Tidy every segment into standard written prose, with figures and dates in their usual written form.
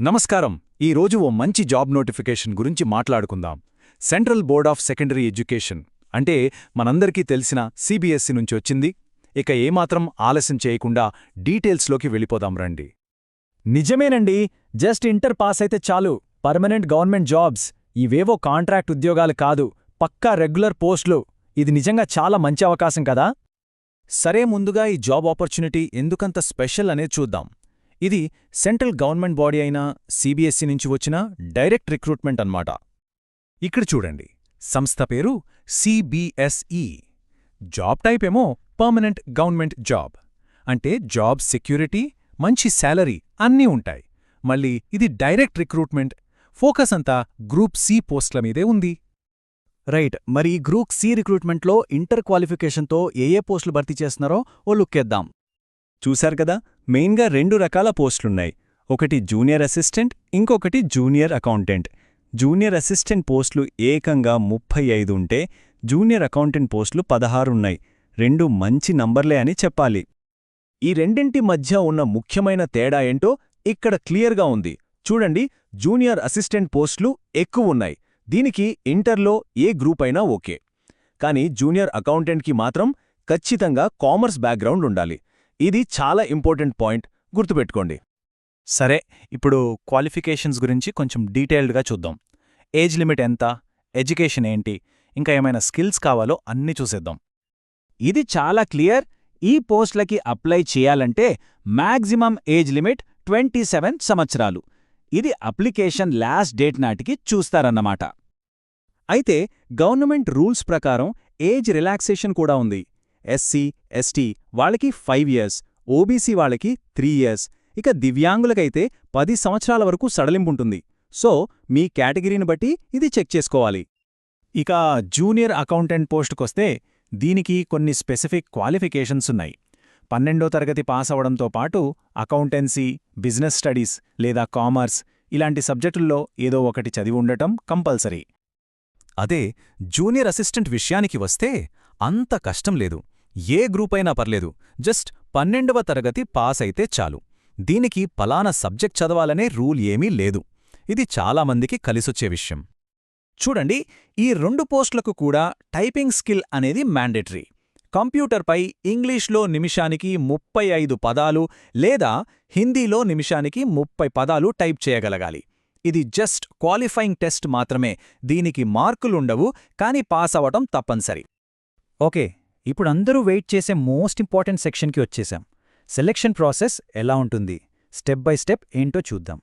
నమస్కారం. ఈరోజు ఓ మంచి జాబ్ నోటిఫికేషన్ గురించి మాట్లాడుకుందాం. Central board of secondary education అంటే మనందరికీ తెలిసిన సిబిఎస్ఈ నుంచి వచ్చింది. ఇక ఏమాత్రం ఆలస్యం చేయకుండా డీటెయిల్స్లోకి వెళ్ళిపోదాం రండి. నిజమేనండి. జస్ట్ ఇంటర్ పాస్ అయితే చాలు. Permanent government jobs. ఇవేవో కాంట్రాక్ట్ ఉద్యోగాలు కాదు, పక్కా రెగ్యులర్ పోస్టులు. ఇది నిజంగా చాలా మంచి అవకాశం కదా. సరే, ముందుగా ఈ జాబ్ ఆపర్చునిటీ ఎందుకంత స్పెషల్ అనేది చూద్దాం. ఇది సెంట్రల్ గవర్నమెంట్ బాడీ అయిన సిబిఎస్ఈ నుంచి వచ్చిన డైరెక్ట్ రిక్రూట్మెంట్ అన్నమాట. ఇక్కడ చూడండి, సంస్థ పేరు సిబిఎస్ఈ. జాబ్ టైప్ ఏమో పర్మనెంట్ గవర్నమెంట్ జాబ్. అంటే జాబ్ సెక్యూరిటీ, మంచి శాలరీ అన్నీ ఉంటాయి. మళ్ళీ ఇది డైరెక్ట్ రిక్రూట్మెంట్. ఫోకస్ అంతా గ్రూప్ సి పోస్టుల మీదే ఉంది. రైట్. మరి గ్రూప్ సి రిక్రూట్మెంట్లో ఇంటర్ క్వాలిఫికేషన్తో ఏ పోస్టులు భర్తీ చేస్తున్నారో ఓ లుక్కేద్దాం. చూశారు కదా, మెయిన్గా 2 రకాల పోస్టులున్నాయి. ఒకటి జూనియర్ అసిస్టెంట్, ఇంకొకటి జూనియర్ అకౌంటెంట్. జూనియర్ అసిస్టెంట్ పోస్టులు ఏకంగా 35 ఉంటే జూనియర్ అకౌంటెంట్ పోస్టులు 16 ఉన్నాయి. 2 మంచి నంబర్లే అని చెప్పాలి. ఈ రెండింటి మధ్య ఉన్న ముఖ్యమైన తేడా ఏంటో ఇక్కడ క్లియర్గా ఉంది. చూడండి, జూనియర్ అసిస్టెంట్ పోస్టులు ఎక్కువున్నాయి. దీనికి ఇంటర్లో ఏ గ్రూప్ అయినా ఓకే. కానీ జూనియర్ అకౌంటెంట్కి మాత్రం ఖచ్చితంగా కామర్స్ బ్యాక్గ్రౌండ్ ఉండాలి. ఇది చాలా ఇంపార్టెంట్ పాయింట్, గుర్తుపెట్టుకోండి. సరే, ఇప్పుడు క్వాలిఫికేషన్స్ గురించి కొంచెం డీటెయిల్డ్గా చూద్దాం. ఏజ్ లిమిట్ ఎంత, ఎడ్యుకేషన్ ఏంటి, ఇంకా ఏమైనా స్కిల్స్ కావాలో అన్నీ చూసేద్దాం. ఇది చాలా క్లియర్. ఈ పోస్టులకి అప్లై చేయాలంటే మ్యాక్సిమం ఏజ్ లిమిట్ 27 సంవత్సరాలు. ఇది అప్లికేషన్ లాస్ట్ డేట్ నాటికి చూస్తారన్నమాట. అయితే గవర్నమెంట్ రూల్స్ ప్రకారం ఏజ్ రిలాక్సేషన్ కూడా ఉంది. ఎస్సీ, ఎస్టీ వాళ్ళకి 5 ఇయర్స్, ఓబీసీ వాళ్ళకి 3 ఇయర్స్, ఇక దివ్యాంగులకైతే 10 సంవత్సరాల వరకు సడలింపుంటుంది. సో మీ కేటగిరీని బట్టి ఇది చెక్ చేసుకోవాలి. ఇక జూనియర్ అకౌంటెంట్ పోస్టుకొస్తే దీనికి కొన్ని స్పెసిఫిక్ క్వాలిఫికేషన్స్ ఉన్నాయి. 12వ తరగతి పాస్ అవడంతో పాటు అకౌంటెన్సీ, బిజినెస్ స్టడీస్ లేదా కామర్స్ ఇలాంటి సబ్జెక్టుల్లో ఏదో ఒకటి చదివి ఉండటం కంపల్సరీ. అదే జూనియర్ అసిస్టెంట్ విషయానికి వస్తే అంత కష్టం లేదు. ఏ గ్రూపైనా పర్లేదు, జస్ట్ 12వ తరగతి పాస్ అయితే చాలు. దీనికి పలానా సబ్జెక్ట్ చదవాలనే రూల్ ఏమీ లేదు. ఇది చాలామందికి కలిసొచ్చే విషయం. చూడండి, ఈ 2 పోస్టులకు కూడా టైపింగ్ స్కిల్ అనేది మ్యాండేటరీ. కంప్యూటర్పై ఇంగ్లీష్లో నిమిషానికి 35 పదాలు లేదా హిందీలో నిమిషానికి 30 పదాలు టైప్ చేయగలగాలి. ఇది జస్ట్ క్వాలిఫైయింగ్ టెస్ట్ మాత్రమే. దీనికి మార్కులుండవు, కానీ పాస్ అవటం తప్పనిసరి. ఓకే, ఇప్పుడు అందరూ వెయిట్ చేసే మోస్ట్ ఇంపార్టెంట్ సెక్షన్కి వచ్చేశాం. సెలెక్షన్ ప్రాసెస్ ఎలా ఉంటుంది, స్టెప్ బై స్టెప్ ఏంటో చూద్దాం.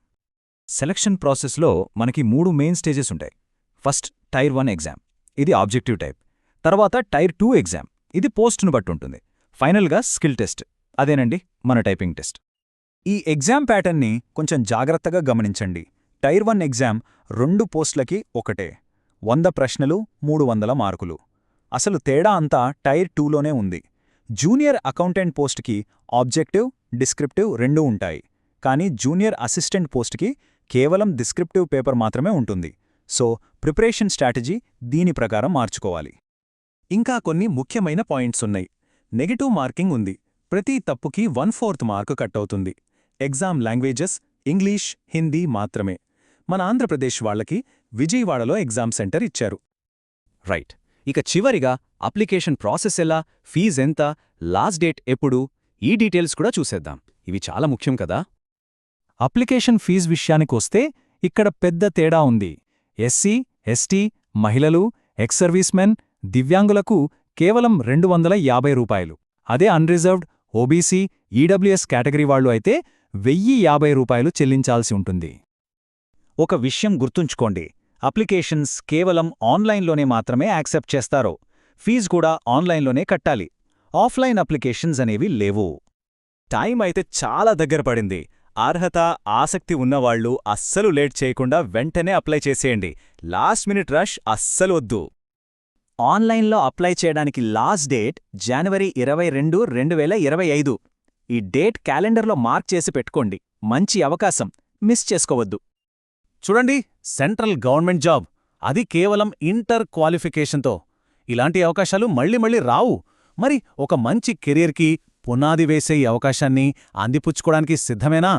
సెలక్షన్ ప్రాసెస్లో మనకి 3 మెయిన్ స్టేజెస్ ఉంటాయి. ఫస్ట్ టైర్ 1 ఎగ్జామ్, ఇది ఆబ్జెక్టివ్ టైప్. తర్వాత టైర్ 2 ఎగ్జామ్, ఇది పోస్టును బట్టి ఉంటుంది. ఫైనల్గా స్కిల్ టెస్ట్, అదేనండి మన టైపింగ్ టెస్ట్. ఈ ఎగ్జామ్ ప్యాటర్న్ని కొంచెం జాగ్రత్తగా గమనించండి. టైర్ 1 ఎగ్జామ్ 2 పోస్టులకి ఒకటే, 100 ప్రశ్నలు, 300 మార్కులు. అసలు తేడా అంతా టైర్ 2లోనే ఉంది. జూనియర్ అకౌంటెంట్ పోస్టుకి ఆబ్జెక్టివ్, డిస్క్రిప్టివ్ 2 ఉంటాయి. కానీ జూనియర్ అసిస్టెంట్ పోస్టుకి కేవలం డిస్క్రిప్టివ్ పేపర్ మాత్రమే ఉంటుంది. సో ప్రిపరేషన్ స్ట్రాటజీ దీని ప్రకారం మార్చుకోవాలి. ఇంకా కొన్ని ముఖ్యమైన పాయింట్స్ ఉన్నాయి. నెగటివ్ మార్కింగ్ ఉంది. ప్రతి తప్పుకి 1/4 మార్కు కట్ అవుతుంది. ఎగ్జామ్ లాంగ్వేజెస్ ఇంగ్లీష్, హిందీ మాత్రమే. మన ఆంధ్రప్రదేశ్ వాళ్లకి విజయవాడలో ఎగ్జామ్ సెంటర్ ఇచ్చారు. రైట్. ఇక చివరిగా అప్లికేషన్ ప్రాసెస్ ఎలా, ఫీజ్ ఎంత, లాస్ట్ డేట్ ఎప్పుడు, ఈ డీటెయిల్స్ కూడా చూసేద్దాం. ఇవి చాలా ముఖ్యం కదా. అప్లికేషన్ ఫీజ్ విషయానికొస్తే ఇక్కడ పెద్ద తేడా ఉంది. ఎస్సీ, ఎస్టీ, మహిళలు, ఎక్స్ సర్వీస్మెన్, దివ్యాంగులకు కేవలం 250 రూపాయలు. అదే అన్రిజర్వ్డ్, ఓబీసీ, ఈడబ్ల్యూఎస్ కేటగిరీ వాళ్లు అయితే 1050 రూపాయలు చెల్లించాల్సి ఉంటుంది. ఒక విషయం గుర్తుంచుకోండి, అప్లికేషన్స్ కేవలం ఆన్లైన్లోనే మాత్రమే యాక్సెప్ట్ చేస్తారు. ఫీజు కూడా ఆన్లైన్లోనే కట్టాలి. ఆఫ్లైన్ అప్లికేషన్స్ అనేవి లేవు. టైం అయితే చాలా దగ్గర పడింది. అర్హత, ఆసక్తి ఉన్నవాళ్లు అస్సలు లేట్ చేయకుండా వెంటనే అప్లై చేసేయండి. లాస్ట్ మినిట్ రష్ అస్సలు వద్దు. ఆన్లైన్లో అప్లై చేయడానికి లాస్ట్ డేట్ జనవరి 22, 2025. ఈ డేట్ క్యాలెండర్లో మార్క్ చేసి పెట్టుకోండి. మంచి అవకాశం, మిస్ చేసుకోవద్దు. చూడండి, సెంట్రల్ గవర్నమెంట్ జాబ్, అది కేవలం ఇంటర్ క్వాలిఫికేషన్తో. ఇలాంటి అవకాశాలు మళ్ళీ మళ్ళీ రావు. మరి ఒక మంచి కెరీర్కి పునాది వేసే ఈ అవకాశాన్ని అందిపుచ్చుకోవడానికి సిద్ధమేనా?